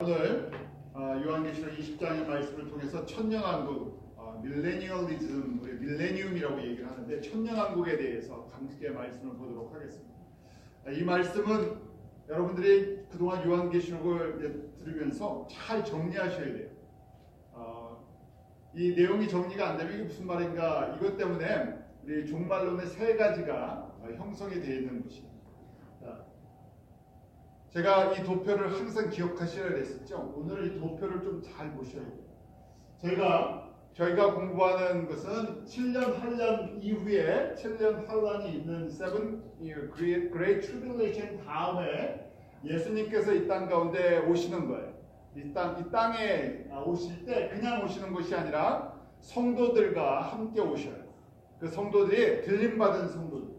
오늘 요한계시록 20장의 말씀을 통해서 천년왕국, 밀레니얼리즘, 우리 밀레니움이라고 얘기를 하는데 천년왕국에 대해서 함께 말씀을 보도록 하겠습니다. 이 말씀은 여러분들이 그동안 요한계시록을 들으면서 잘 정리하셔야 돼요. 이 내용이 정리가 안 되면 이게 무슨 말인가, 이것 때문에 우리 종말론의 세 가지가 형성이 되어 있는 것입니다. 제가 이 도표를 항상 기억하셔야 했었죠. 오늘 이 도표를 좀 잘 보셔야 돼요. 저희가 공부하는 것은 7년 환란 이후에 7년 환란이 있는 Seven Great Tribulation 다음에 예수님께서 이 땅 가운데 오시는 거예요. 이 땅에 오실 때 그냥 오시는 것이 아니라 성도들과 함께 오셔요. 그 성도들이 들림받은 성도들.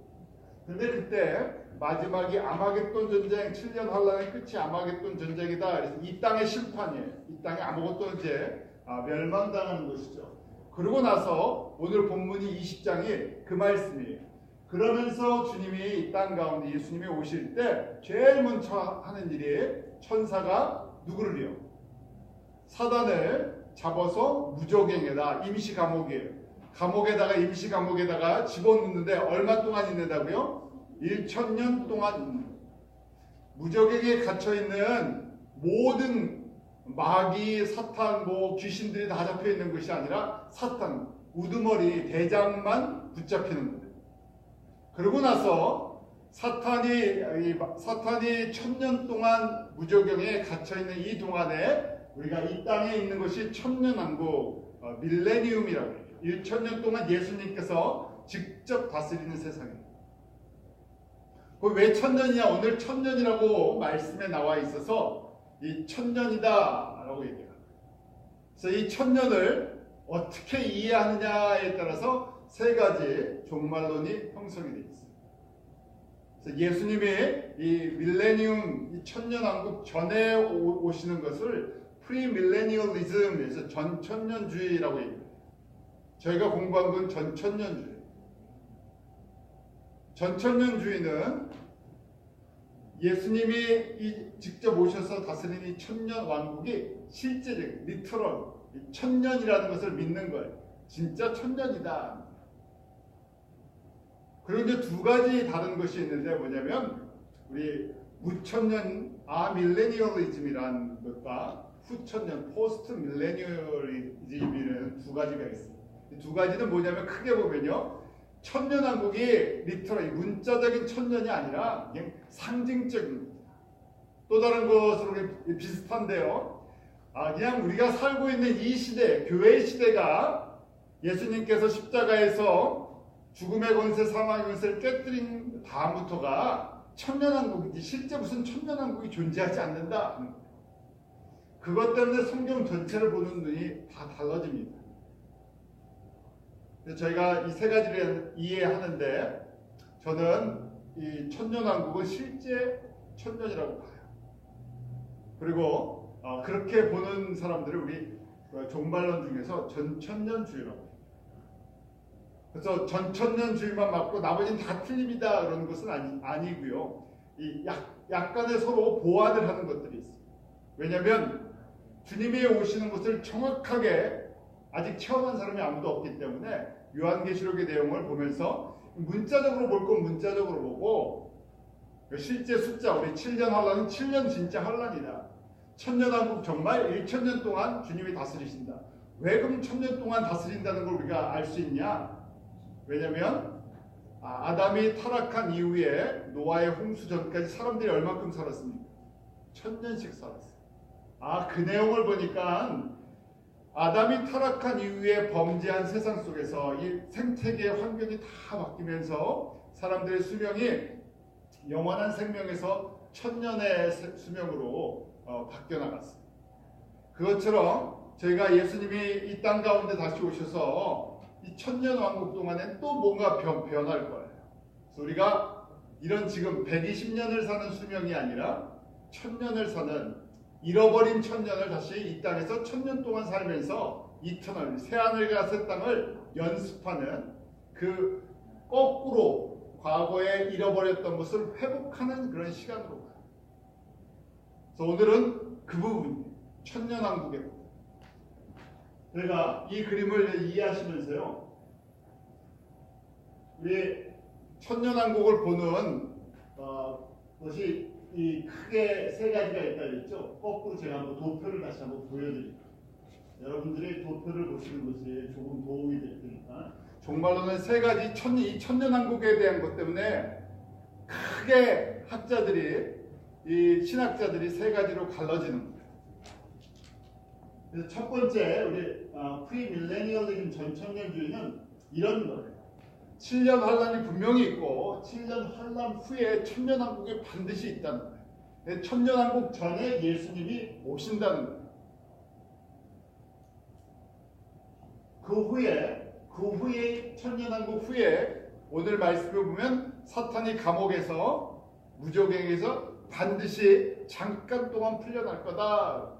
근데 그때 마지막이 아마겟돈 전쟁, 7년 환란의 끝이 아마겟돈 전쟁이다. 그래서 이 땅의 심판이에요. 이 땅에 아무것도 이제 멸망당하는 것이죠. 그러고 나서 오늘 본문이 20장이 그 말씀이에요. 그러면서 주님이 이 땅 가운데 예수님이 오실 때 제일 먼저 하는 일이 천사가 누구를요? 사단을 잡아서 무저갱에다 임시 감옥이에요. 임시 감옥에다가 집어넣는데 얼마 동안 있는다고요? 1000년 동안 무저갱에 갇혀있는 모든 마귀, 사탄, 귀신들이 다 잡혀있는 것이 아니라 사탄, 우두머리, 대장만 붙잡히는 거예요. 그러고 나서 사탄이 1000년 동안 무저갱에 갇혀있는 이 동안에 우리가 이 땅에 있는 것이 천년왕국, 밀레니움이라고 해요. 1000년 동안 예수님께서 직접 다스리는 세상입니다. 왜 천년이냐? 오늘 천년이라고 말씀에 나와 있어서 이 천년이다라고 얘기해요. 그래서 이 천년을 어떻게 이해하느냐에 따라서 세 가지 종말론이 형성이 되어 있어요. 그래서 예수님이 이 밀레니움, 이 천년왕국 전에 오시는 것을 프리밀레니얼리즘에서 전천년주의라고 얘기해요. 저희가 공부한 건 전천년주의. 전천년주의는 예수님이 직접 오셔서 다스리는 이 천년왕국이 실제적, 리터럴, 천년이라는 것을 믿는 거예요. 진짜 천년이다. 그리고 이제 두 가지 다른 것이 있는데 뭐냐면 우리 무천년, 밀레니얼리즘이라는 것과 후천년, 포스트 밀레니얼리즘이라는 두 가지가 있어요. 이 두 가지는 뭐냐면 크게 보면요, 천년왕국이 리터럴, 문자적인 천년이 아니라 그냥 상징적인, 또 다른 것으로 비슷한데요. 그냥 우리가 살고 있는 이 시대, 교회의 시대가 예수님께서 십자가에서 죽음의 권세, 사망의 권세를 깨뜨린 다음부터가 천년왕국이지 실제 무슨 천년왕국이 존재하지 않는다. 그것 때문에 성경 전체를 보는 눈이 다 달라집니다. 저희가 이 세 가지를 이해하는데 저는 이 천년왕국은 실제 천년이라고 봐요. 그리고 그렇게 보는 사람들을 우리 종말론 중에서 전천년주의라고 해요. 그래서 전천년주의만 맞고 나머지는 다 틀림이다 그러는 것은 아니고요. 이 약간의 서로 보완을 하는 것들이 있어요. 왜냐하면 주님이 오시는 것을 정확하게 아직 체험한 사람이 아무도 없기 때문에 요한계시록의 내용을 보면서 문자적으로 볼 건 문자적으로 보고 실제 숫자, 우리 7년 환란은 7년 진짜 환란이다. 천년왕국 정말 1000년 동안 주님이 다스리신다. 왜 그럼 1000년 동안 다스린다는 걸 우리가 알 수 있냐? 왜냐하면 아담이 타락한 이후에 노아의 홍수 전까지 사람들이 얼마큼 살았습니까? 1000년씩 살았어요. 그 내용을 보니까 아담이 타락한 이후에 범죄한 세상 속에서 이 생태계의 환경이 다 바뀌면서 사람들의 수명이 영원한 생명에서 1000년의 수명으로 바뀌어 나갔어요. 그것처럼 저희가 예수님이 이 땅 가운데 다시 오셔서 이 천년 왕국 동안에 또 뭔가 변할 거예요. 그래서 우리가 이런 지금 120년을 사는 수명이 아니라 1000년을 사는, 잃어버린 천년을 다시 이 땅에서 1000년 동안 살면서 이터널, 새하늘과 새 땅을 연습하는, 그 거꾸로 과거에 잃어버렸던 것을 회복하는 그런 시간으로 가요. 그래서 오늘은 그 부분이에요. 천년왕국에. 그러니까 이 그림을 이해하시면서요, 우리 천년왕국을 보는 것이 이 크게 세 가지가 있다 그랬죠. 거꾸로 제가 한번 도표를 다시 한번 보여드릴게요. 여러분들이 도표를 보시는 것이 조금 도움이 될 테니까. 정말로는 세 가지 이 천년왕국에 대한 것 때문에 크게 학자들이, 이 신학자들이 세 가지로 갈라지는 거예요. 그래서 첫 번째, 우리 프리밀레니얼리즘 전천년주의는 이런 거예요. 7년 환란이 분명히 있고 7년 환란 후에 천년왕국이 반드시 있다는 거예요. 천년왕국 전에 예수님이 오신다는 거예요. 그 후에 천년왕국 후에 오늘 말씀을 보면 사탄이 감옥에서, 무저갱에서 반드시 잠깐 동안 풀려날 거다.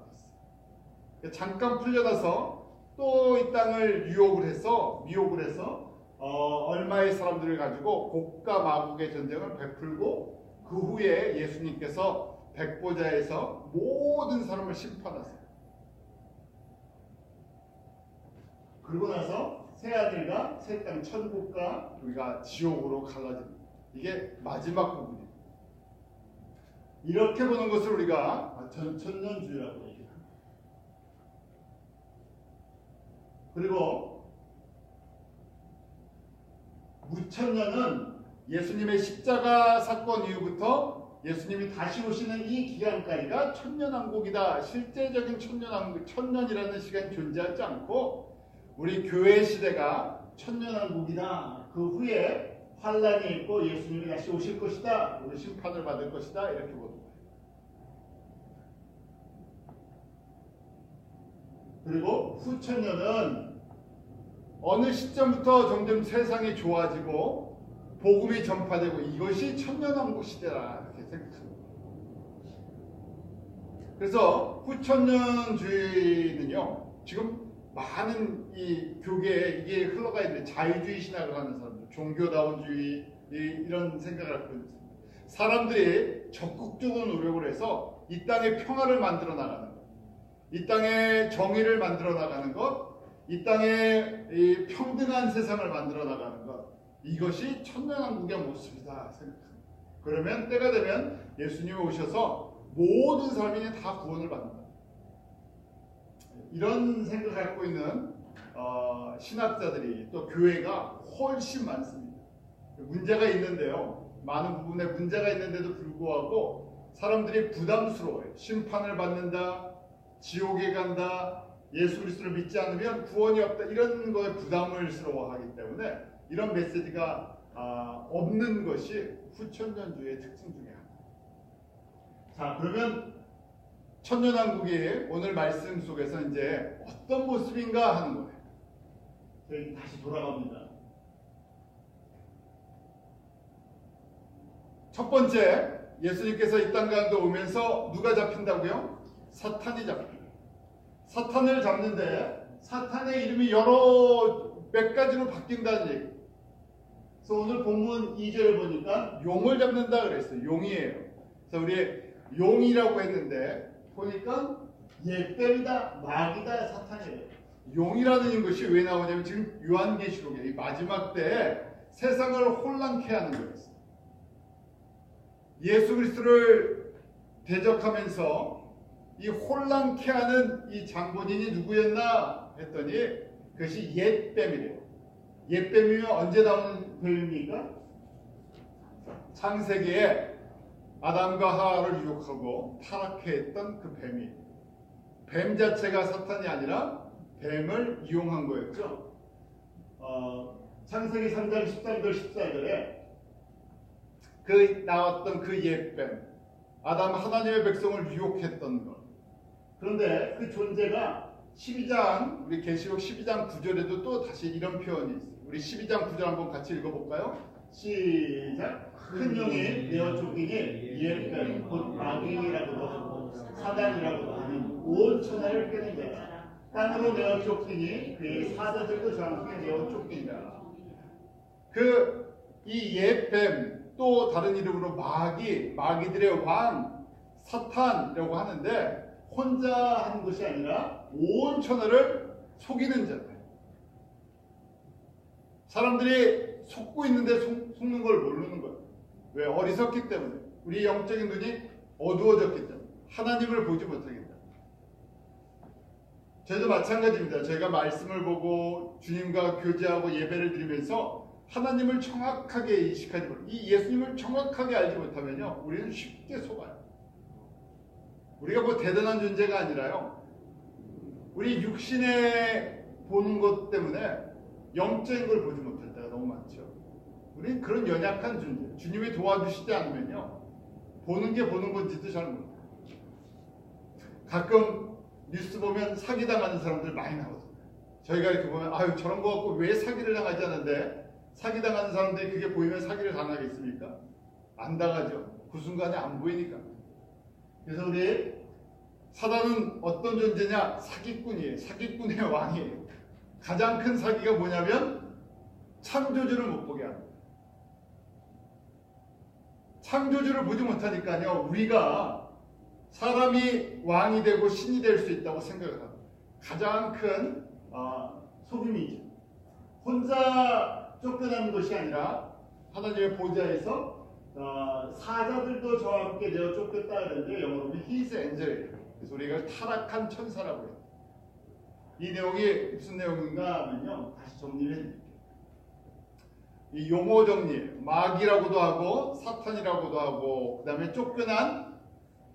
잠깐 풀려나서 또 이 땅을 미혹을 해서 얼마의 사람들을 가지고 곡과 마곡의 전쟁을 베풀고 그 후에 예수님께서 백보자에서 모든 사람을 심판하세요. 그러고 나서 새하늘과 새 땅, 천국과 우리가 지옥으로 갈라집니다. 이게 마지막 부분이에요. 이렇게 보는 것을 우리가 전천년주의라고 얘기합니다. 그리고 무천년은 예수님의 십자가 사건 이후부터 예수님이 다시 오시는 이 기간까지가 천년왕국이다. 실제적인 천년왕국, 천년이라는 시간이 존재하지 않고 우리 교회 시대가 천년왕국이다. 그 후에 환란이 있고 예수님이 다시 오실 것이다. 우리 심판을 받을 것이다. 이렇게 보는 거예요. 그리고 후천년은 어느 시점부터 점점 세상이 좋아지고 복음이 전파되고 이것이 천년왕국 시대라 이렇게 생각합니다. 그래서 후천년주의는요, 지금 많은 이 교계에 이게 흘러가 있는데, 자유주의 신학을 하는 사람들, 종교다원주의 이런 생각을 갖고 있습니다. 사람들이 적극적으로 노력을 해서 이 땅에 평화를 만들어 나가는 것, 이 땅에 정의를 만들어 나가는 것, 이 땅에 이 평등한 세상을 만들어 나가는 것, 이것이 천년왕국의 모습이다 생각합니다. 그러면 때가 되면 예수님이 오셔서 모든 사람이 다 구원을 받는다. 이런 생각을 갖고 있는 신학자들이, 또 교회가 훨씬 많습니다. 문제가 있는데요, 많은 부분에 문제가 있는데도 불구하고 사람들이 부담스러워요. 심판을 받는다, 지옥에 간다, 예수 그리스도를 믿지 않으면 구원이 없다, 이런 거에 부담스러워하기 때문에 이런 메시지가 없는 것이 후천년주의의 특징 중에 하나입니다. 자, 그러면 천년왕국이 오늘 말씀 속에서 이제 어떤 모습인가 하는 거예요. 저희 다시 돌아갑니다. 첫 번째, 예수님께서 이 땅 가운데 오면서 누가 잡힌다고요? 사탄이 잡힙니다. 사탄을 잡는데 사탄의 이름이 몇 가지로 바뀐다는 얘기. 그래서 오늘 본문 2절을 보니까 용을 잡는다 그랬어요. 용이에요. 그래서 우리 용이라고 했는데 보니까 옛뱀이다, 마귀다, 사탄이에요. 용이라는 것이 왜 나오냐면 지금 요한계시록에 이 마지막 때에 세상을 혼란케 하는 거였어요. 예수 그리스도를 대적하면서 이 혼란케 하는 이 장본인이 누구였나 했더니 그것이 옛뱀이래요. 옛뱀이면 언제 나오는 뱀입니까? 창세기에 아담과 하와를 유혹하고 타락해 했던 그 뱀이, 뱀 자체가 사탄이 아니라 뱀을 이용한 거였죠. 창세기 3장 13절 14절에 나왔던 그 옛뱀, 아담 하나님의 백성을 유혹했던 것. 그런데 그 존재가 12장, 우리 계시록 12장 9절에도 또 다시 이런 표현이 있어요. 우리 12장 9절 한번 같이 읽어볼까요? 시작. 큰 용이 내어 쫓기니 옛뱀 곧 마귀라고도 하고 사단이라고도 하는 온 천하를 꿰는 자라. 땅으로 내어 쫓기니 그의 사자들도 저항에 내어 쫓기니라. 이 옛뱀, 또 다른 이름으로 마귀들의 왕 사탄이라고 하는데 혼자 한 것이 아니라 온 천하를 속이는 자다. 사람들이 속고 있는데 속는 걸 모르는 거예요. 왜? 어리석기 때문에. 우리 영적인 눈이 어두워졌기 때문에. 하나님을 보지 못하겠다. 저희도 마찬가지입니다. 저희가 말씀을 보고 주님과 교제하고 예배를 드리면서 하나님을 정확하게 인식하지 못하고 이 예수님을 정확하게 알지 못하면요, 우리는 쉽게 속아요. 우리가 뭐 대단한 존재가 아니라요, 우리 육신에 보는 것 때문에 영적인 걸 보지 못할 때가 너무 많죠. 우리는 그런 연약한 존재, 주님이 도와주시지 않으면요, 보는 게 보는 건지도 잘 몰라요. 가끔 뉴스 보면 사기당하는 사람들 많이 나오잖아요. 저희가 이렇게 보면 아유, 저런 거 갖고 왜 사기를 당하지 않는데, 사기당하는 사람들이 그게 보이면 사기를 당하겠습니까? 안 당하죠. 그 순간에 안 보이니까. 그래서 우리 사단은 어떤 존재냐? 사기꾼이에요. 사기꾼의 왕이에요. 가장 큰 사기가 뭐냐면 창조주를 못 보게 합니다. 창조주를 보지 못하니까요, 우리가 사람이 왕이 되고 신이 될 수 있다고 생각을 합니다. 가장 큰 속임이죠. 혼자 쫓겨나는 것이 아니라 하나님의 보좌에서 사자들도 저와 함께 되어 쫓겼다 그러는데 영어로 보면 His angel. 그래서 우리가 타락한 천사라고 해요. 이 내용이 무슨 내용인가 하면요, 다시 정리를 해드릴게요. 이 용어 정리, 마귀라고도 하고 사탄이라고도 하고 그 다음에 쫓겨난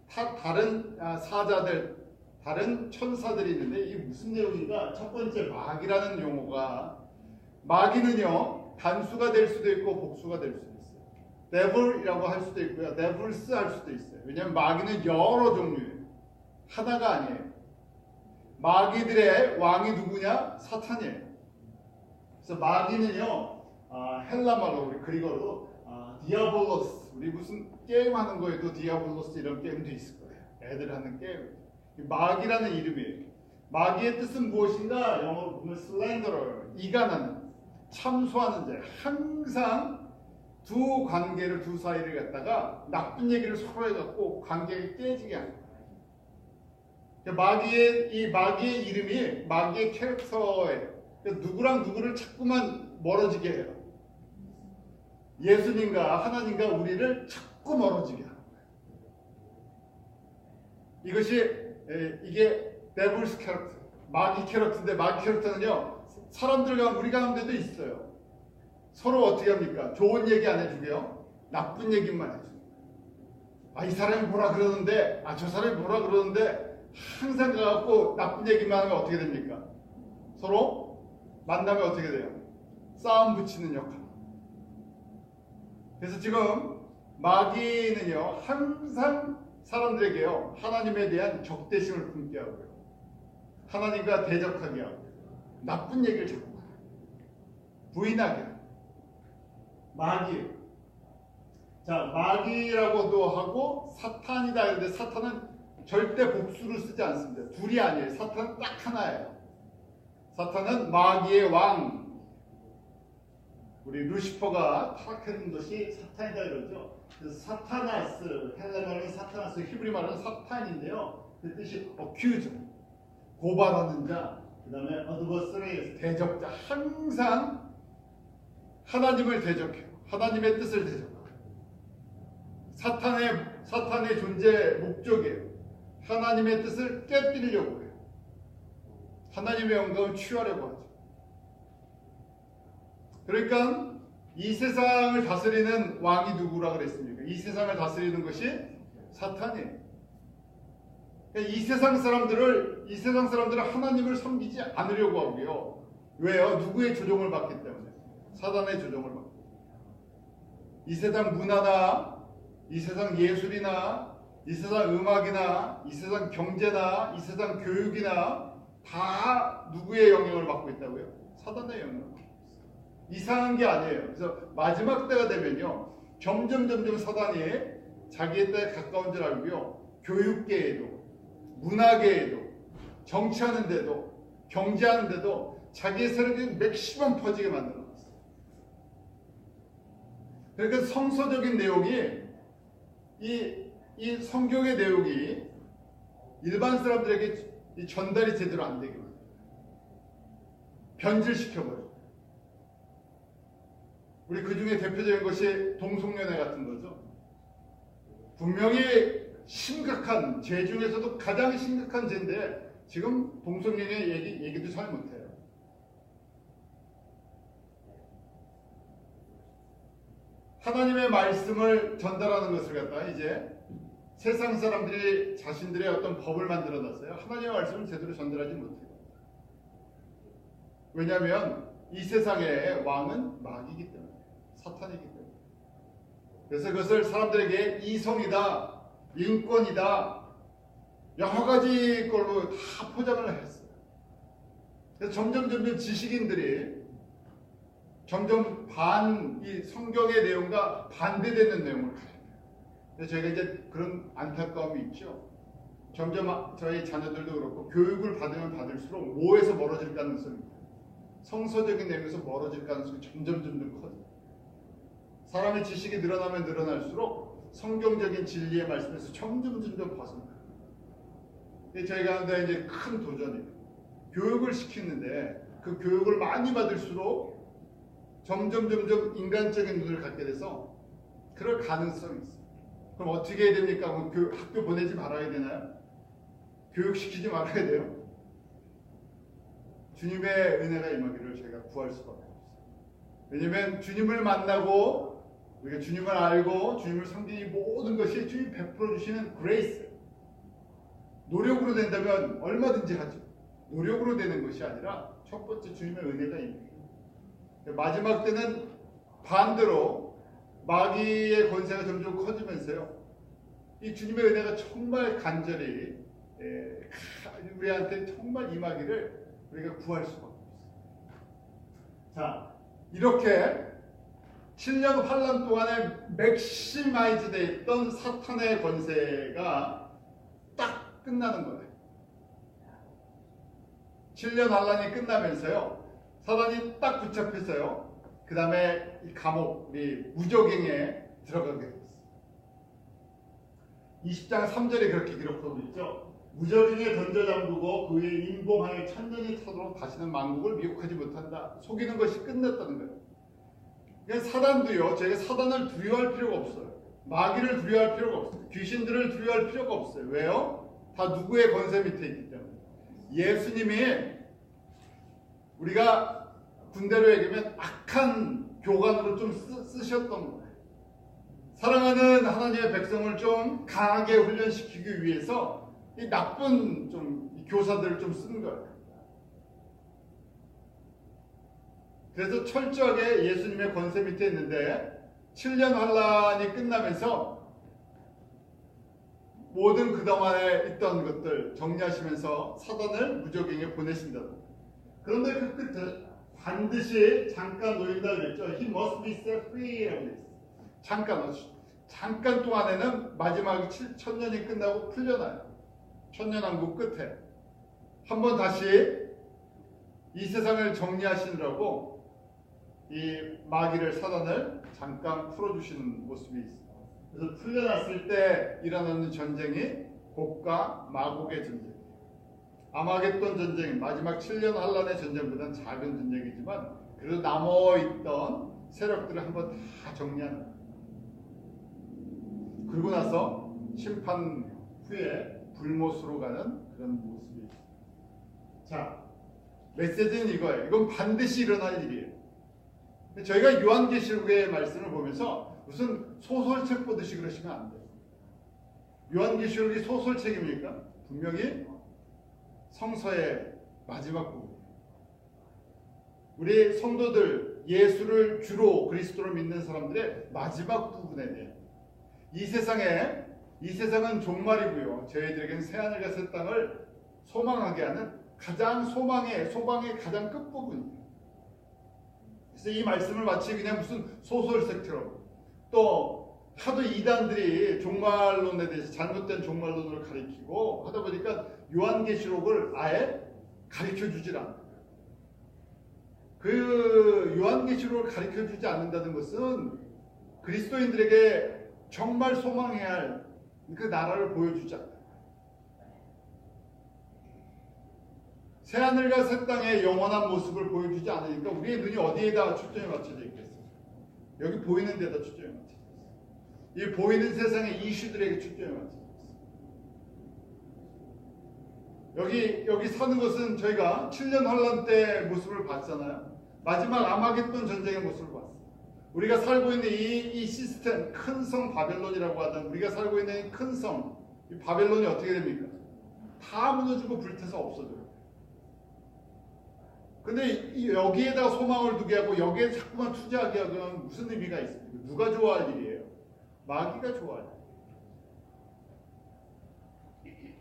다른 사자들, 다른 천사들이 있는데 이게 무슨 내용인가? 첫 번째, 마귀라는 용어가, 마귀는요 단수가 될 수도 있고 복수가 될 수도 있어요. devil이라고 할 수도 있고요, devils 할 수도 있어요. 왜냐하면 마귀는 여러 종류예요. 하나가 아니에요. 마귀들의 왕이 누구냐? 사탄이에요. 그래서 마귀는요, 헬라말로 우리 그리고로 디아볼로스, 우리 무슨 게임 하는 거에도 디아볼로스 이런 게임도 있을 거예요. 애들 하는 게임. 마귀라는 이름이에요. 마귀의 뜻은 무엇인가? 영어로 보면 슬렌더러, 이간하는, 참소하는 자. 항상 두 관계를, 두 사이를 갖다가 나쁜 얘기를 서로 해갖고 관계가 깨지게 하는 거예요. 마귀의 이름이 마귀의 캐릭터예요. 누구랑 누구를 자꾸만 멀어지게 해요. 예수님과 하나님과 우리를 자꾸 멀어지게 하는 거예요. 이게 데블스 캐릭터, 마귀 캐릭터인데, 마귀 캐릭터는요, 사람들과 우리 가운데도 있어요. 서로 어떻게 합니까? 좋은 얘기 안 해주게요, 나쁜 얘기만 해줘요. 이 사람이 뭐라 그러는데, 저 사람이 뭐라 그러는데, 항상 가갖고 나쁜 얘기만 하면 어떻게 됩니까? 서로 만나면 어떻게 돼요? 싸움 붙이는 역할. 그래서 지금 마귀는요, 항상 사람들에게요, 하나님에 대한 적대심을 품게 하고요, 하나님과 대적하게 하고, 나쁜 얘기를 자꾸 말해요. 부인하게 하고. 마귀. 자, 마귀라고도 하고 사탄이다. 그런데 사탄은 절대 복수를 쓰지 않습니다. 둘이 아니에요. 사탄은 딱 하나예요. 사탄은 마귀의 왕. 우리 루시퍼가 타락한 것이 사탄이다 그러죠. 그래서 사타나스, 헬라 말은 사타나스, 히브리 말은 사탄인데요. 그 뜻이 어큐저, 고발하는 자, 그 다음에 어드버서리, 대적자. 항상 하나님을 대적해요. 하나님의 뜻을 대적해요. 사탄의 존재 목적이에요. 하나님의 뜻을 깨뜨리려고 해요. 하나님의 영광을 취하려고 하죠. 그러니까 이 세상을 다스리는 왕이 누구라 그랬습니까? 이 세상을 다스리는 것이 사탄이에요. 그러니까 이 세상 사람들을 하나님을 섬기지 않으려고 하고요. 왜요? 누구의 조종을 받기 때문에. 사단의 조종을 받고. 이 세상 문화나, 이 세상 예술이나, 이 세상 음악이나, 이 세상 경제나, 이 세상 교육이나 다 누구의 영향을 받고 있다고요? 사단의 영향을 받고 있어요. 이상한 게 아니에요. 그래서 마지막 때가 되면요, 점점 사단이 자기의 때에 가까운 줄 알고요, 교육계에도, 문화계에도, 정치하는 데도, 경제하는 데도 자기의 세력이 맥시멈 퍼지게 만들어 놨어요. 그러니까 성서적인 내용이, 이 성경의 내용이 일반 사람들에게 이 전달이 제대로 안 되게 만들어요. 변질시켜버려요. 우리 그 중에 대표적인 것이 동성연애 같은 거죠. 분명히 심각한 죄 중에서도 가장 심각한 죄인데 지금 동성연애 얘기도 잘 못해요. 하나님의 말씀을 전달하는 것을 갖다가 이제 세상 사람들이 자신들의 어떤 법을 만들어놨어요. 하나님의 말씀을 제대로 전달하지 못해요. 왜냐하면 이 세상의 왕은 마귀이기 때문에, 사탄이기 때문에. 그래서 그것을 사람들에게 이성이다, 인권이다, 여러 가지 걸로 다 포장을 했어요. 그래서 점점 지식인들이 점점 이 성경의 내용과 반대되는 내용을 가져요. 그래서 저희가 이제 그런 안타까움이 있죠. 점점 저희 자녀들도 그렇고 교육을 받으면 받을수록 뭐에서 멀어질 가능성이 있어요. 성서적인 내용에서 멀어질 가능성이 점점 커져요. 사람의 지식이 늘어나면 늘어날수록 성경적인 진리의 말씀에서 점점 벗어나요. 저희가 하는데 이제 큰 도전이에요. 교육을 시키는데 그 교육을 많이 받을수록 점점 인간적인 눈을 갖게 돼서 그럴 가능성이 있어요. 그럼 어떻게 해야 됩니까? 학교 보내지 말아야 되나요? 교육시키지 말아야 돼요? 주님의 은혜가 임하기를 저희가 구할 수밖에 없어요. 왜냐하면 주님을 만나고 우리가 주님을 알고 주님을 섬기는 이 모든 것이 주님이 베풀어 주시는 그레이스. 노력으로 된다면 얼마든지 하죠. 노력으로 되는 것이 아니라 첫 번째 주님의 은혜가 임해요. 마지막 때는 반대로 마귀의 권세가 점점 커지면서요. 이 주님의 은혜가 정말 간절히 우리한테 정말 임하기를 우리가 구할 수밖에 없어요. 자, 이렇게 7년 환란 동안에 맥시마이즈 되어 있던 사탄의 권세가 딱 끝나는 거예요. 7년 환란이 끝나면서요. 사단이 딱 붙잡혀서요. 그 다음에 이 감옥, 우리 무적행에 들어가게 됐어요. 20장 3절에 그렇게 기록하고 있죠. 무적행에 던져 잠그고 그 위에 인봉하에 천년이 타도록 다시는 만국을 미혹하지 못한다. 속이는 것이 끝났다는 거예요. 그러니까 사단도요. 저희가 사단을 두려워할 필요가 없어요. 마귀를 두려워할 필요가 없어요. 귀신들을 두려워할 필요가 없어요. 왜요? 다 누구의 권세 밑에 있기 때문에. 예수님이 우리가 군대로 얘기하면 악한 교관으로 좀 쓰셨던 거예요. 사랑하는 하나님의 백성을 좀 강하게 훈련시키기 위해서 이 나쁜 좀 교사들을 좀 쓴 거예요. 그래서 철저하게 예수님의 권세 밑에 있는데 7년 환란이 끝나면서 모든 그동안에 있던 것들 정리하시면서 사단을 무적행에 보내신다. 그런데 그 끝에 반드시 잠깐 놓인다 그랬죠. He must be set free 라고 했어요. 잠깐 동안에는 마지막 7천년이 끝나고 풀려나요. 천년왕국 끝에 한번 다시 이 세상을 정리하시느라고 이 마귀를 사단을 잠깐 풀어주시는 모습이 있어요. 그래서 풀려났을 때 일어나는 전쟁이 곡과 마곡의 전쟁. 아마겟돈 전쟁, 마지막 7년 환란의 전쟁보다는 작은 전쟁이지만 그래도 남아있던 세력들을 한번 다 정리하는 거예요. 그리고 나서 심판 후에 불못으로 가는 그런 모습이 있어요. 자, 메시지는 이거예요. 이건 반드시 일어날 일이에요. 저희가 요한계시록의 말씀을 보면서 무슨 소설책 보듯이 그러시면 안 돼요. 요한계시록이 소설책입니까? 분명히 성서의 마지막 부분. 우리 성도들 예수를 주로 그리스도를 믿는 사람들의 마지막 부분에 대해 이 세상은 종말이고요. 저희들에게는 새하늘과 새 땅을 소망하게 하는 가장 소망의 가장 끝부분이에요. 그래서 이 말씀을 마치 그냥 무슨 소설책처럼 또 하도 이단들이 종말론에 대해서 잘못된 종말론을 가리키고 하다 보니까 요한계시록을 아예 가르쳐주질 않아요. 그 요한계시록을 가르쳐주지 않는다는 것은 그리스도인들에게 정말 소망해야 할 그 나라를 보여주지 않아요. 새하늘과 새 땅의 영원한 모습을 보여주지 않으니까 우리의 눈이 어디에다 초점이 맞춰져 있겠어요? 여기 보이는 데다 초점이 맞춰져 있어요. 이 보이는 세상의 이슈들에게 초점이 맞춰져 있어요. 여기 사는 것은 저희가 7년 환란 때 모습을 봤잖아요. 마지막 아마겟돈 전쟁의 모습을 봤어요. 우리가 살고 있는 이 시스템, 큰 성 바벨론이라고 하던 우리가 살고 있는 이 큰 성, 이 바벨론이 어떻게 됩니까? 다 무너지고 불태서 없어져요. 근데 여기에다 소망을 두게 하고 여기에 자꾸만 투자하게 하면 무슨 의미가 있습니까? 누가 좋아할 일이에요? 마귀가 좋아할 일.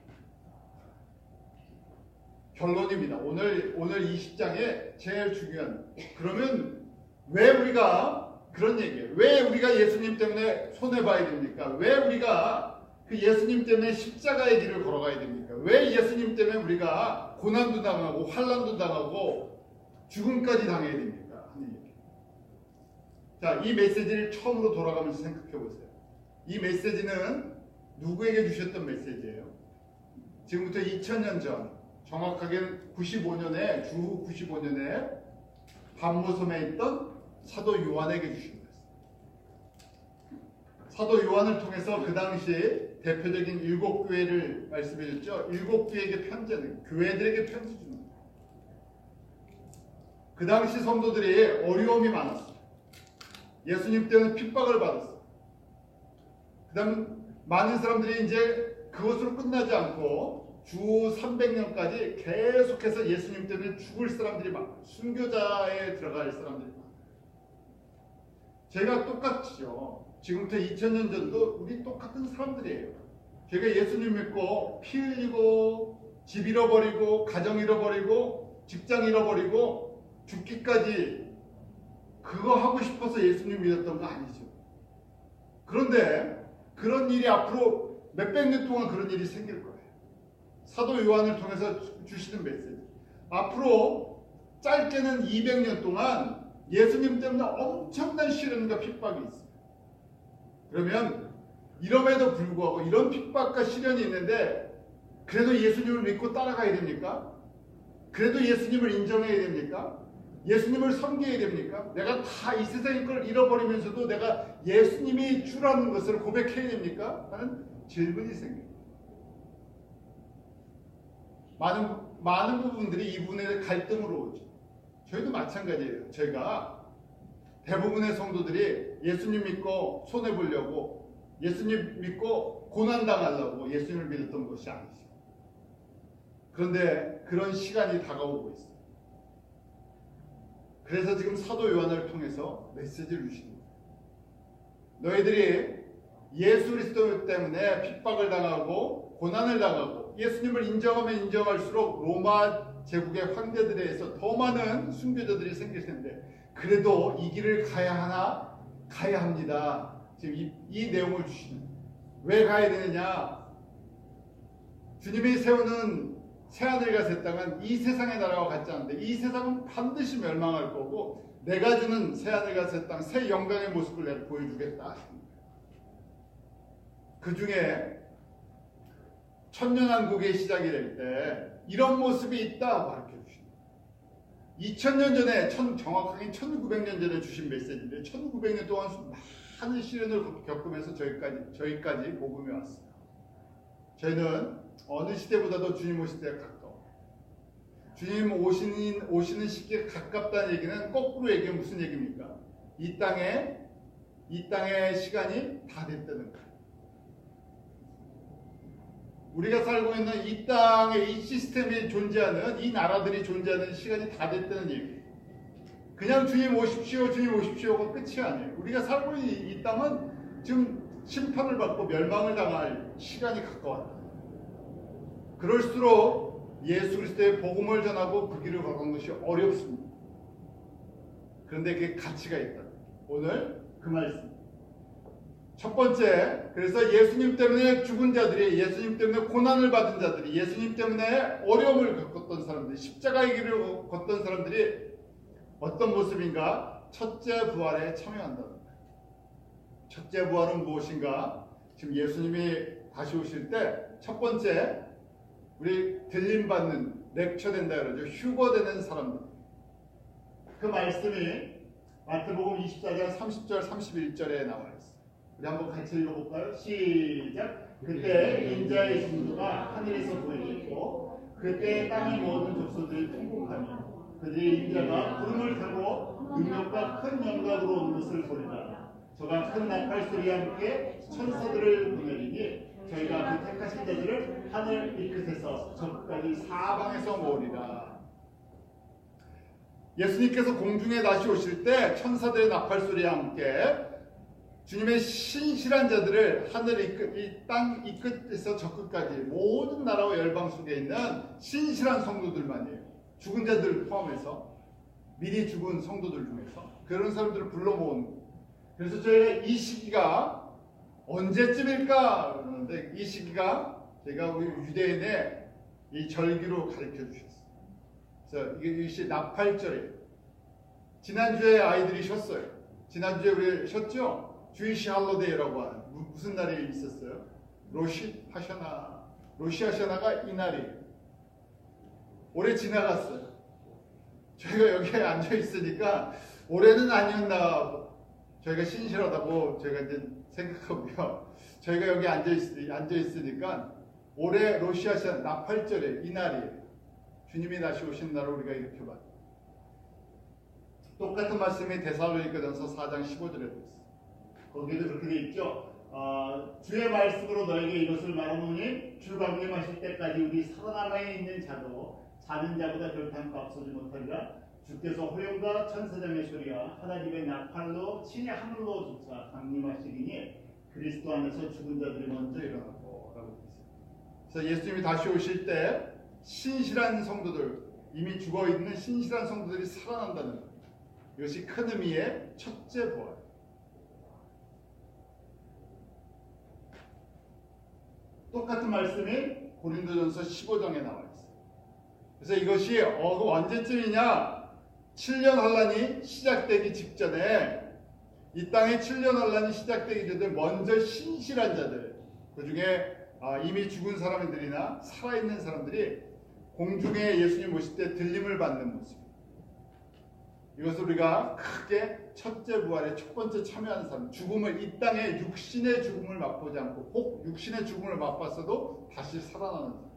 결론입니다. 오늘 20장에 제일 중요한, 그러면 왜 우리가 그런 얘기예요? 왜 우리가 예수님 때문에 손해봐야 됩니까? 왜 우리가 그 예수님 때문에 십자가의 길을 걸어가야 됩니까? 왜 예수님 때문에 우리가 고난도 당하고 환난도 당하고 죽음까지 당해야 됩니까? 하는 얘기. 자, 이 메시지를 처음으로 돌아가면서 생각해 보세요. 이 메시지는 누구에게 주셨던 메시지예요? 지금부터 2000년 전, 정확하게 95년에 주후 95년에 밤모섬에 있던 사도 요한에게 주신 거예요. 사도 요한을 통해서 그 당시 대표적인 7교회를 말씀해 줬죠. 7교회에게 편지는 교회들에게 편지 주는 거예요. 그 당시 성도들이 어려움이 많았어요. 예수님 때문에 핍박을 받았어요. 그 다음 많은 사람들이 이제 그것으로 끝나지 않고 주 300년까지 계속해서 예수님 때문에 죽을 사람들이 많아요. 순교자에 들어갈 사람들이 많아요. 제가 똑같죠. 지금부터 2000년 전도 우리 똑같은 사람들이에요. 제가 예수님 믿고 피 흘리고 집 잃어버리고 가정 잃어버리고 직장 잃어버리고 죽기까지 그거 하고 싶어서 예수님 믿었던 거 아니죠. 그런데 그런 일이 앞으로 몇백 년 동안 그런 일이 생길 거예요. 사도 요한을 통해서 주시는 메시지. 앞으로 짧게는 200년 동안 예수님 때문에 엄청난 시련과 핍박이 있어요. 그러면 이럼에도 불구하고 이런 핍박과 시련이 있는데 그래도 예수님을 믿고 따라가야 됩니까? 그래도 예수님을 인정해야 됩니까? 예수님을 섬겨야 됩니까? 내가 다 이 세상의 걸 잃어버리면서도 내가 예수님이 주라는 것을 고백해야 됩니까? 하는 질문이 생깁니다. 많은 부분들이 이 부분에 갈등으로 오죠. 저희도 마찬가지예요. 저희가 대부분의 성도들이 예수님 믿고 손해보려고 예수님 믿고 고난당하려고 예수님을 믿었던 것이 아니죠. 그런데 그런 시간이 다가오고 있어요. 그래서 지금 사도 요한을 통해서 메시지를 주십니다. 너희들이 예수 그리스도 때문에 핍박을 당하고 고난을 당하고 예수님을 인정하면 인정할수록 로마 제국의 황제들에 의해서 더 많은 순교자들이 생길 텐데 그래도 이 길을 가야 하나? 가야 합니다. 지금 이 내용을 주시는 거예요. 왜 가야 되느냐? 주님이 세우는 새하늘과 새 땅은 이 세상의 나라와 같지 않은데 이 세상은 반드시 멸망할 거고 내가 주는 새하늘과 새 땅, 새 영광의 모습을 내가 보여주겠다. 그 중에 천년왕국의 시작이 될 때 이런 모습이 있다 가르쳐 주십니다. 2000년 전에 정확하게 1900년 전에 주신 메시지인데 1900년 동안 많은 시련을 겪으면서 저희까지 복음이 왔어요. 저희는 어느 시대보다도 주님 오실 때가 가까워. 주님 오시는 시기에 가깝다는 얘기는 거꾸로 얘기하면 무슨 얘기입니까? 이 땅의 시간이 다 됐다는 거예요. 우리가 살고 있는 이 땅의 이 시스템이 존재하는 이 나라들이 존재하는 시간이 다 됐다는 얘기. 그냥 주님 오십시오, 주님 오십시오가 끝이 아니에요. 우리가 살고 있는 이 땅은 지금 심판을 받고 멸망을 당할 시간이 가까웠다. 그럴수록 예수 그리스도의 복음을 전하고 그 길을 걸어가는 것이 어렵습니다. 그런데 그게 가치가 있다. 오늘 그 말씀. 첫 번째, 그래서 예수님 때문에 죽은 자들이, 예수님 때문에 고난을 받은 자들이, 예수님 때문에 어려움을 겪었던 사람들이, 십자가의 길을 걷던 사람들이 어떤 모습인가? 첫째 부활에 참여한다는 거예요. 첫째 부활은 무엇인가? 지금 예수님이 다시 오실 때 첫 번째 우리 들림받는, 렉처된다 그러죠. 휴거되는 사람들. 그 말씀이 마태복음 24장 30절 31절에 나와 있어요. 우리 한번 같이 읽어볼까요? 시작. 그때 인자의 진도가 하늘에서 보이겠고 그때 땅의 모든 족속들이 통곡하며 그들의 인자가 구름을 타고 능력과 큰 영광으로 온 것을 보리라. 저가 큰 나팔 소리와 함께 천사들을 보내리니 저희가 그 택하신 자들을 하늘 이 끝에서 저 끝까지 사방에서 모으리라. 예수님께서 공중에 다시 오실 때 천사들의 나팔 소리와 함께 주님의 신실한 자들을 하늘 이 땅 이 끝에서 저 끝까지 모든 나라와 열방 속에 있는 신실한 성도들만이에요. 죽은 자들 포함해서 미리 죽은 성도들 중에서 그런 사람들을 불러 모으는 거예요. 그래서 저희가 이 시기가 언제쯤일까 그러는데 이 시기가 제가 우리 유대인의 이 절기로 가르쳐 주셨어요. 그래서 이것이 나팔절이에요. 지난주에 아이들이 쉬었어요. 지난주에 우리 쉬었죠? 주이시 할로데이라고 하는 무슨 날이 있었어요? 로시 하샤나. 로시 하샤나가 이 날이에요. 올해 지나갔어요. 저희가 여기에 앉아 있으니까 올해는 아니었나 저희가 신실하다고 저희가 이제 생각하고요. 저희가 여기 앉아 있으니까 올해 로시 하샤나 나팔절에 이 날이에요. 주님이 다시 오신 날을 우리가 이렇게 봐요. 똑같은 말씀이 데살로니가전서 4장 15절에도 있어요. 거기에도 그렇게 돼 있죠. 주의 말씀으로 너에게 이것을 말하노니 주 강림하실 때까지 우리 살아남아 있는 자도 자는 자보다 결탄코 앞서지 못하리라. 주께서 호령과 천사장의 소리와 하나님의 나팔로 친히 하늘로 조차 강림하시리니 그리스도 안에서 죽은 자들이 먼저 일어나고 라고 되어 있어요. 그래서 예수님이 다시 오실 때 신실한 성도들, 이미 죽어있는 신실한 성도들이 살아난다는 것. 이것이 큰 의미의 첫째 부활. 똑같은 말씀이 고린도전서 15장에 나와 있어요. 그래서 이것이 그 언제쯤이냐? 7년 환란이 시작되기 직전에 이 땅에 7년 환란이 시작되기 전에 먼저 신실한 자들, 그 중에 이미 죽은 사람들이나 살아있는 사람들이 공중에 예수님 오실 때 들림을 받는 모습. 이것을 우리가 크게 첫째 부활의 첫 번째 참여하는 사람, 죽음을 이 땅에 육신의 죽음을 맛보지 않고 혹 육신의 죽음을 맛봤어도 다시 살아나는 사람.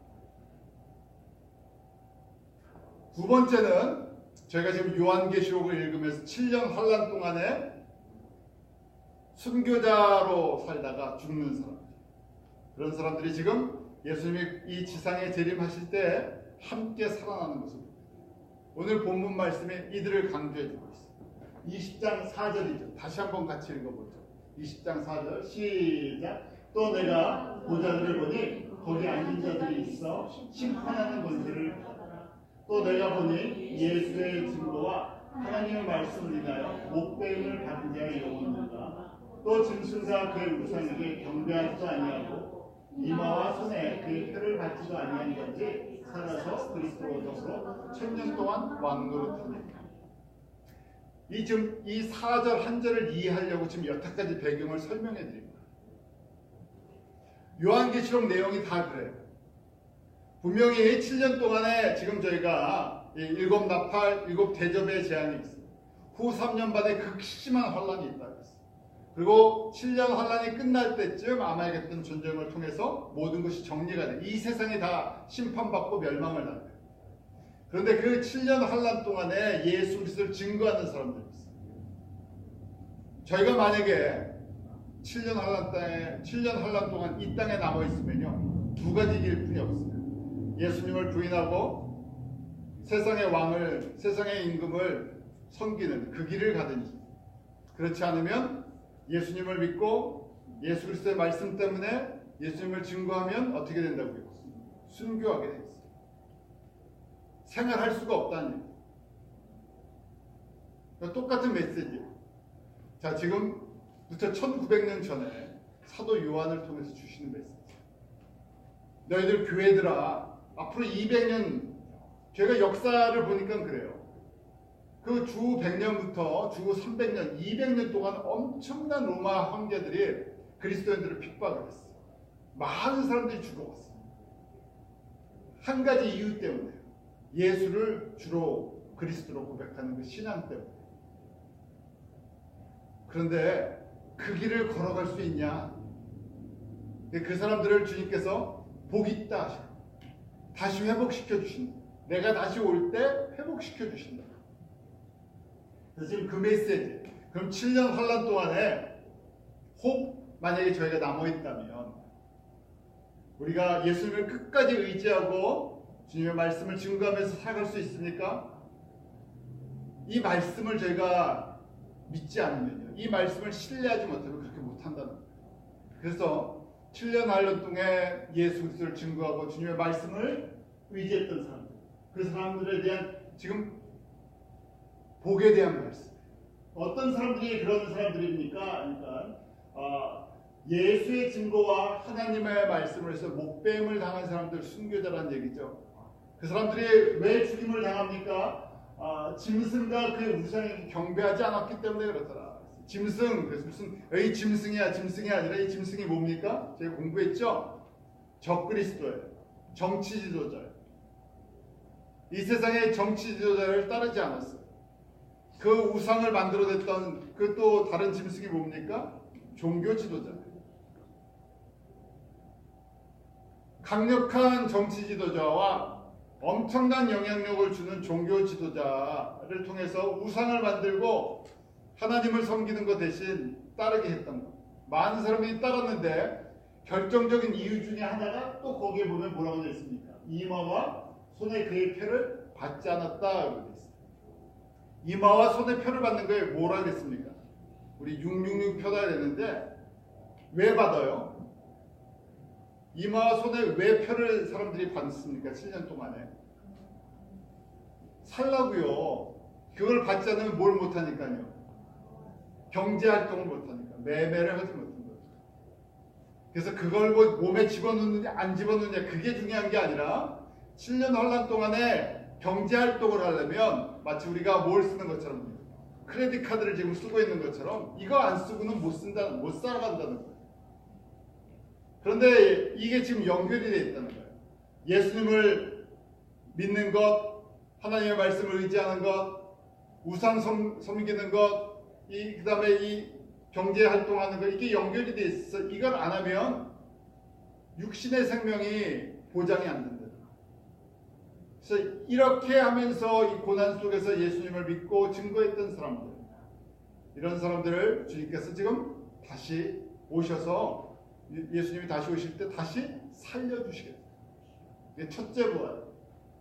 두 번째는 저희가 지금 요한계시록을 읽으면서 7년 환란 동안에 순교자로 살다가 죽는 사람. 그런 사람들이 지금 예수님이 이 지상에 재림하실 때 함께 살아나는 모습. 오늘 본문 말씀에 이들을 강조해주고 있어요. 20장 4절이죠. 다시 한번 같이 읽어보죠. 20장 4절 시작. 또 내가 보좌들을 보니 거기 앉은 자들이 있어 심판하는 권세를 받았다. 또 내가 보니 예수의 증거와 하나님의 말씀을 인하여 목배임을 받은 자의 영혼들과 또 짐승과 그의 우상에게 경배하지도 아니하고 이마와 손에 그의 혀를 받지도 아니한 자들이 살아서 그리스도로 더불어 1000년 동안 왕노릇합니다. 지금 이 4절 한 절을 이해하려고 지금 여태까지 배경을 설명해 드립니다. 요한계시록 내용이 다 그래요. 분명히 7년 동안에 지금 저희가 7나팔, 7대접의 제한이 있어요. 후 3년 반에 극심한 환란이 있다고 했어요. 그리고 7년 환란이 끝날 때쯤 아마겟돈 전쟁을 통해서 모든 것이 정리가 돼. 이 세상이 다 심판받고 멸망을 하는 거예요. 그런데 그 7년 환란 동안에 예수 그리스도를 증거하는 사람들이 있어요. 저희가 만약에 7년 환란 동안 이 땅에 남아 있으면요, 두 가지 길 뿐이 없어요. 예수님을 부인하고 세상의 왕을, 세상의 임금을 섬기는 그 길을 가든지, 그렇지 않으면 예수님을 믿고 예수 그리스도의 말씀 때문에 예수님을 증거하면 어떻게 된다고요? 순교하게 돼 있어요. 생활할 수가 없다는 얘기예요. 그러니까 똑같은 메시지예요. 자, 지금부터 1900년 전에 사도 요한을 통해서 주시는 메시지. 너희들 교회들아, 앞으로 200년, 제가 역사를 보니까 그래요. 그 주 100년부터 주 300년, 200년 동안 엄청난 로마 황제들이 그리스도인들을 핍박을 했어요. 많은 사람들이 죽어갔어요. 한 가지 이유 때문에 예수를 주로 그리스도로 고백하는 그 신앙 때문에. 그런데 그 길을 걸어갈 수 있냐? 그 사람들을 주님께서 복 있다 하시고 다시 회복시켜 주신다. 내가 다시 올 때 회복시켜 주신다. 그래서 지금 그 메시지, 그럼 7년 환란 동안에 혹 만약에 저희가 남아 있다면 우리가 예수님을 끝까지 의지하고 주님의 말씀을 증거하면서 살아갈 수 있습니까? 이 말씀을 저희가 믿지 않으면요, 이 말씀을 신뢰하지 못하면 그렇게 못한다는 거예요. 그래서 7년 환란 동안 예수 그리스도를 증거하고 주님의 말씀을 의지했던 사람들, 그 사람들에 대한 지금 복에 대한 말씀. 어떤 사람들이 그런 사람들입니까? 그러니까 예수의 증거와 하나님의 말씀을 해서 목배임을 당한 사람들, 순교자라는 얘기죠. 그 사람들이 왜 죽임을 당합니까? 짐승과 그 우상에게 경배하지 않았기 때문에 그렇더라. 짐승, 그래서 무슨 이 짐승이 아니라 이 짐승이 뭡니까? 제가 공부했죠. 적그리스도예요. 정치 지도자예요. 이 세상의 정치 지도자를 따르지 않았어요. 그 우상을 만들어냈던 그 또 다른 짐승이 뭡니까? 종교 지도자예요. 강력한 정치 지도자와 엄청난 영향력을 주는 종교 지도자를 통해서 우상을 만들고 하나님을 섬기는 것 대신 따르게 했던 것. 많은 사람들이 따랐는데 결정적인 이유 중에 하나가 또 거기에 보면 뭐라고 되어 있습니까? 이마와 손에 그의 표를 받지 않았다. 그러고 되어 있어요. 이마와 손에 표를 받는 거에 뭐라 그랬습니까? 우리 666 표다 되는데 왜 받아요? 이마와 손에 왜 표를 사람들이 받습니까? 7년 동안에. 살라고요. 그걸 받지 않으면 뭘 못하니까요. 경제활동을 못하니까. 매매를 하지 못한 거죠. 그래서 그걸 뭐 몸에 집어넣느냐 안 집어넣느냐 그게 중요한 게 아니라 7년 환란 동안에 경제활동을 하려면 마치 우리가 뭘 쓰는 것처럼 크레딧 카드를 지금 쓰고 있는 것처럼 이거 안 쓰고는 못 살아간다는 거예요. 그런데 이게 지금 연결이 되어 있다는 거예요. 예수님을 믿는 것, 하나님의 말씀을 의지하는 것, 우상 섬기는 것, 그 다음에 이 경제 활동하는 것, 이게 연결이 되어 있어. 이걸 안 하면 육신의 생명이 보장이 안 된다. 그래서 이렇게 하면서 이 고난 속에서 예수님을 믿고 증거했던 사람들, 이런 사람들을 주님께서 지금 다시 오셔서 예수님이 다시 오실 때 다시 살려주시겠다. 이게 첫째 부활.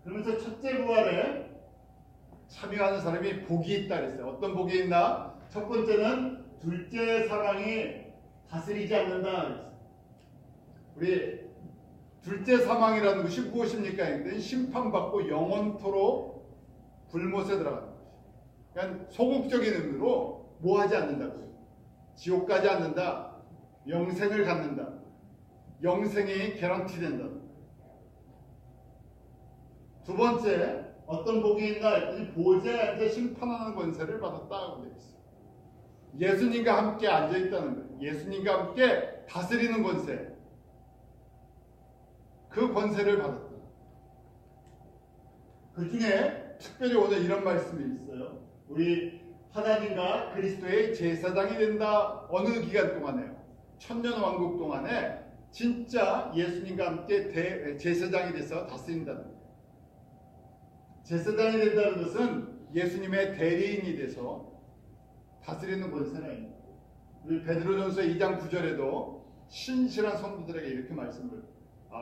그러면서 첫째 부활에 참여하는 사람이 복이 있다 그랬어요. 어떤 복이 있나? 첫 번째는 둘째 사망이 다스리지 않는다 그랬어요. 우리 둘째 사망이라는 것이 무엇입니까? 심판받고 영원토록 불못에 들어가는 것이. 그러니까 소극적인 의미로 뭐 하지 않는다고요. 지옥 가지 않는다. 영생을 갖는다. 영생이 개런티 된다. 두 번째, 어떤 복이 있나 했더니 보좌에 앉아 심판하는 권세를 받았다고 되어 있어요. 예수님과 함께 앉아 있다는 거예요. 예수님과 함께 다스리는 권세. 그 권세를 받았다. 그 중에 특별히 오늘 이런 말씀이 있어요. 우리 하나님과 그리스도의 제사장이 된다. 어느 기간 동안에요? 천년왕국 동안에 진짜 예수님과 함께 제사장이 돼서 다스린다는 거예요. 제사장이 된다는 것은 예수님의 대리인이 돼서 다스리는 권세가 있는 거예요. 우리 베드로전서 2장 9절에도 신실한 성도들에게 이렇게 말씀을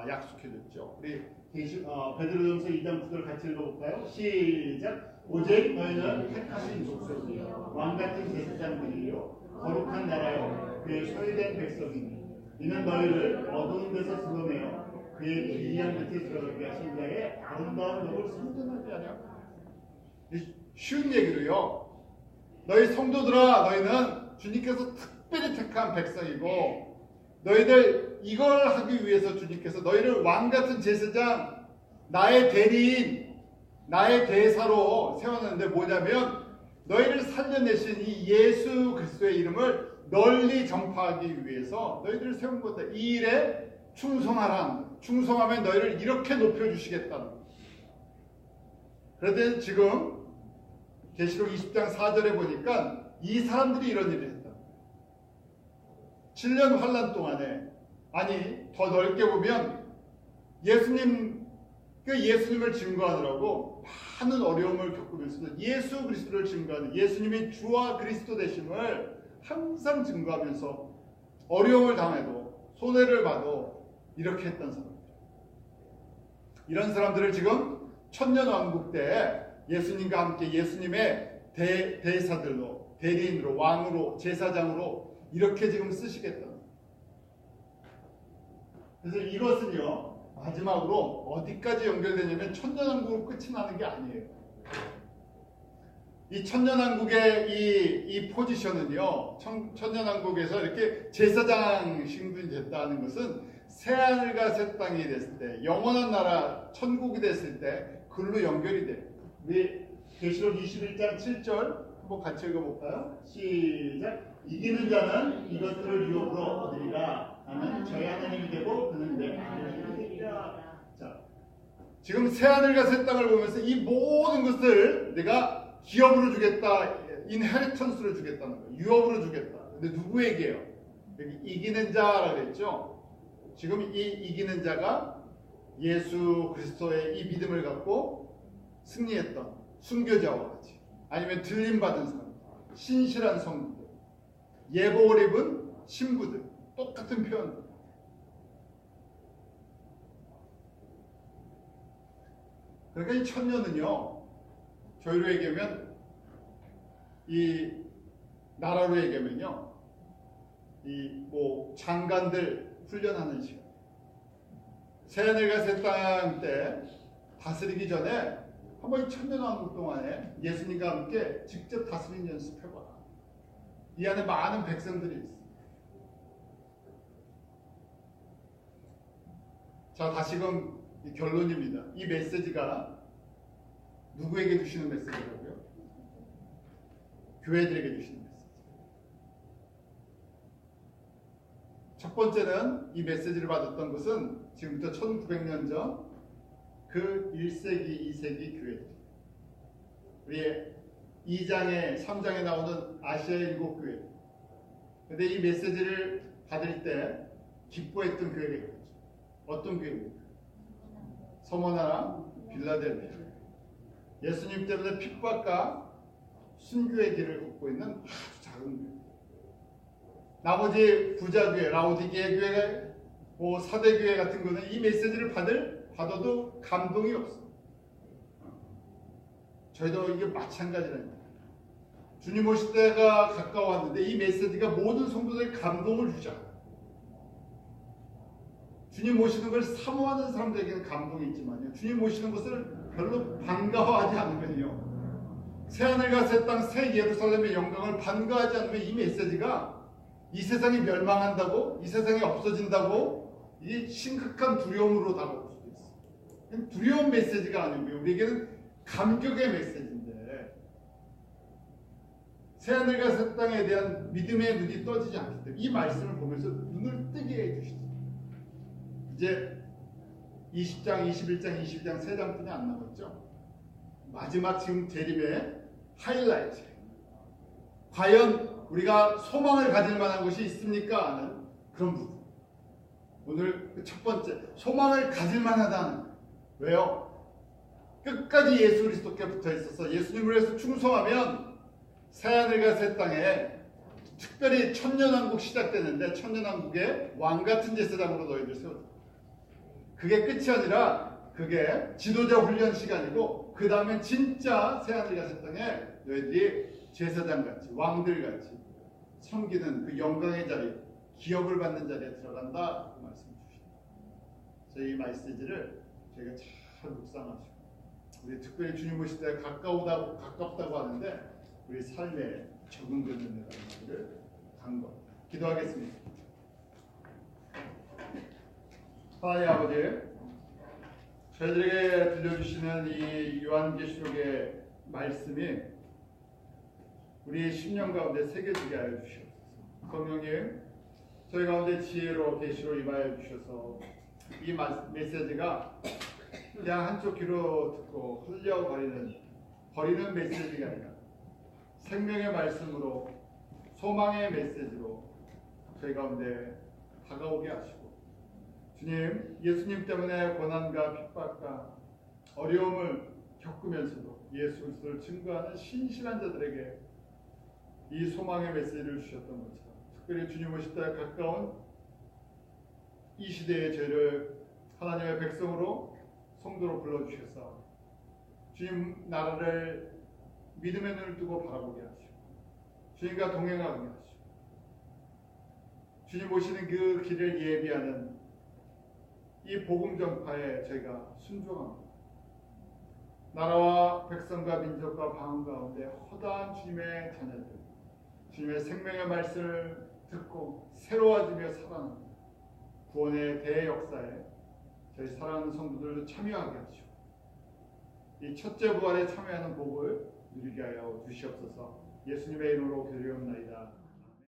약속해줬죠. 우리 베드로전서 2장 9절 같이 읽어볼까요? 시작. 오직 너희는 택하신 족속이요 왕같은 제사장들이요 거룩한 나라요 그의 소유된 백성이니 이는 너희를 어두운 데서 불러내어 그의 기이한 끝에 들어가게 하신 자의 아름다운 법을 선전하게 하냐. 쉬운 얘기로요. 너희 성도들아, 너희는 주님께서 특별히 택한 백성이고 너희들 이걸 하기 위해서 주님께서 너희를 왕같은 제사장, 나의 대리인, 나의 대사로 세웠는데 뭐냐면 너희를 살려내신 이 예수 그리스도의 이름을 널리 전파하기 위해서 너희들을 세운 거다. 이 일에 충성하라는 거예요. 충성하면 너희를 이렇게 높여주시겠다는 거예요. 그런데 지금 계시록 20장 4절에 보니까 이 사람들이 이런 일을 했다. 7년 환란 동안에, 아니 더 넓게 보면 예수님을 증거하느라고 많은 어려움을 겪으면서도 예수 그리스도를 증거하는, 예수님이 주와 그리스도 되심을 항상 증거하면서 어려움을 당해도 손해를 봐도 이렇게 했던 사람들. 이런 사람들을 지금 천년왕국 때 예수님과 함께 예수님의 대사들로, 대리인으로, 왕으로, 제사장으로 이렇게 지금 쓰시겠다. 그래서 이것은요, 마지막으로 어디까지 연결되냐면 천년왕국으로 끝이 나는 게 아니에요. 이 천년왕국의 이 포지션은요, 천년왕국에서 이렇게 제사장 신분이 됐다는 것은 새하늘과 새 땅이 됐을 때, 영원한 나라 천국이 됐을 때 그걸로 연결이 돼요. 우리 계시록 21장 7절 한번 같이 읽어볼까요? 시작. 이기는 자는 이것들을 유업으로 얻으리라. 나는 저희 하나님이 되고 그는 내 하나님이 되리라. 자, 지금 새하늘과 새 땅을 보면서 이 모든 것을 내가 기업으로 주겠다, 인헤리턴스로 주겠다는 거예요. 유업으로 주겠다. 근데 누구에게요? 여기 이기는 자라고 했죠. 지금 이 이기는 자가 예수 그리스도의 이 믿음을 갖고 승리했던 순교자와 같이, 아니면 들림받은 사람, 신실한 성도들, 예복을 입은 신부들, 똑같은 표현들. 그러니까 이 천년은요, 저희로 얘기하면, 이 나라로 얘기하면요, 이 뭐 장관들 훈련하는 시간. 새하늘과 새 땅 때 다스리기 전에 한번 천년왕국 동안에 예수님과 함께 직접 다스리는 연습해봐. 이 안에 많은 백성들이 있어. 자, 다시금 결론입니다. 이 메시지가 누구에게 주시는 메시지라고요? 교회들에게 주시는 메시지. 첫 번째는 이 메시지를 받았던 것은 지금부터 1900년 전 그 1세기, 2세기 교회들. 우리 2장에, 3장에 나오는 아시아의 7교회. 근데 이 메시지를 받을 때 기뻐했던 교회가 있겠죠. 어떤 교회입니까? 서머나라 빌라델피아. 예수님 때문에 핍박과 순교의 길을 걷고 있는 아주 작은 교회. 나머지 부자교회, 라오디게아 교회, 뭐 사대교회 같은 거는 이 메시지를 받아도 감동이 없어. 저희도 이게 마찬가지랍니다. 주님 오실 때가 가까웠는데 이 메시지가 모든 성도들에게 감동을 주지 않아요. 주님 오시는 걸 사모하는 사람들에게는 감동이 있지만요, 주님 오시는 것을 별로 반가워하지 않으면요, 새하늘과 새 땅, 새 예루살렘의 영광을 반가워하지 않으면 이 메시지가 이 세상이 멸망한다고, 이 세상이 없어진다고, 이 심각한 두려움으로 다가올 수도 있어요. 두려운 메시지가 아니고요, 우리에게는 감격의 메시지인데, 새하늘과 새 땅에 대한 믿음의 눈이 떠지지 않기 때문에 이 말씀을 보면서 눈을 뜨게 해주시죠. 이제 20장, 21장, 22장 3장뿐이 안 남았죠. 마지막 지금 재림의 하이라이트. 과연 우리가 소망을 가질 만한 것이 있습니까? 하는 그런 부분. 오늘 첫 번째, 소망을 가질 만하다는. 왜요? 끝까지 예수 그리스도께 붙어 있어서 예수님을 위해서 충성하면 새하늘과 새 땅에, 특별히 천년왕국 시작되는데 천년왕국의 왕같은 제사장으로 너희들 세워져. 그게 끝이 아니라 그게 지도자 훈련 시간이고, 그 다음에 진짜 새하늘과 새 땅에 너희들이 제사장같이, 왕들같이 섬기는 그 영광의 자리, 기업을 받는 자리에 들어간다, 그 말씀 주십니다. 저희 이 메시지를 저희가 잘 묵상하시고, 우리 특별히 주님 오실 때 가깝다고 하는데 우리 삶에 적응되는 데라는 말을 간거. 기도하겠습니다. 하나님 아버지, 저희들에게 들려주시는 이 요한계시록의 말씀이 우리의 심령 가운데 새겨지게 하여 주시옵소서. 성령님, 저희 가운데 지혜로 계시로 임하여 주셔서 이 메시지가 그냥 한쪽 귀로 듣고 버리는 메시지가 아니라 생명의 말씀으로 소망의 메시지로 저희 가운데 다가오게 하시고, 주님, 예수님 때문에 고난과 핍박과 어려움을 겪으면서도 예수 그리스도를 증거하는 신실한 자들에게 이 소망의 메시지를 주셨던 것처럼, 특별히 주님 오실 때 가까운 이 시대의 죄를 하나님의 백성으로 성도로 불러주셔서 주님 나라를 믿음의 눈을 뜨고 바라보게 하시고 주님과 동행하게 하시고 주님 오시는 그 길을 예비하는 이 복음 전파에 저희가 순종합니다. 나라와 백성과 민족과 방언 가운데 허다한 주님의 자녀들, 주님의 생명의 말씀을 듣고 새로워지며 살아나는 구원의 대역사에 저희 사랑하는 성도들도 참여하게 하시고 이 첫째 부활에 참여하는 복을 누리게 하여 주시옵소서. 예수님의 이름으로 기도하옵나이다.